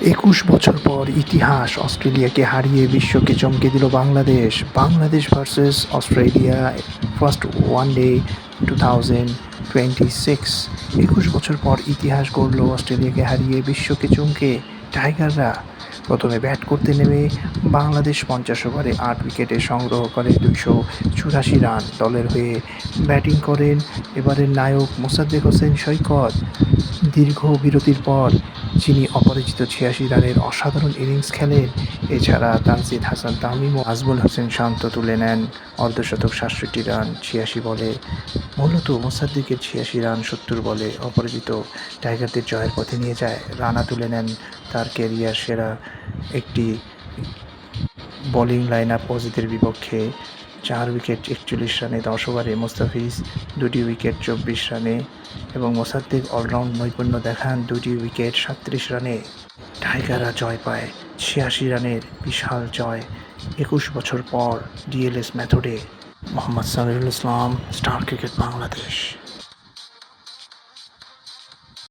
২১ বছর পর ইতিহাস অস্ট্রেলিয়াকে হারিয়ে বিশ্বকে চমকে দিল Bangladesh. Bangladesh versus Australia first one day 2026। ২১ বছর পর ইতিহাস গড়ল অস্ট্রেলিয়াকে হারিয়ে বিশ্বকে চমকে। টাইগাররা প্রথমে ব্যাট করতে নেমে বাংলাদেশ ৫০ ওভারে ৮ উইকেটে সংগ্রহ করে ২৮৪ রান। দলের হয়ে ব্যাটিং করেন এবারের নায়ক মোসাদ্দেক হোসেন সৈকত। দীর্ঘ বিরতির পর যিনি অপরাজিত ৮৬ রানের অসাধারণ ইনিংস খেলেন। এছাড়া তানজিদ হাসান তামিম ও আজমল হোসেন শান্ত তুলে নেন অর্ধশতক ৬৭ রান ৮৬ বলে। মূলত মোসাদ্দেকের ৮৬ রান ৭০ বলে অপরাজিত টাইগারদের জয়ের পথে নিয়ে যায়। রানা তুলে নেন তার ক্যারিয়ার সেরা একটি বোলিং লাইন-আপ অজিতের বিপক্ষে। ৪ উইকেট ৪১ রানে ১০ ওভারে। মোস্তাফিজ ২টি উইকেট ২৪ রানে এবং মোসাদ্দেক অলরাউন্ড নৈপুণ্য দেখান ২টি উইকেট ৩৭ রানে। টাইগাররা জয় পায় ৮৬ রানের বিশাল জয়। ২১ বছর পর ডিএলএস মেথডে। মোহাম্মদ সামিরুল ইসলাম, স্টার ক্রিকেট বাংলাদেশ।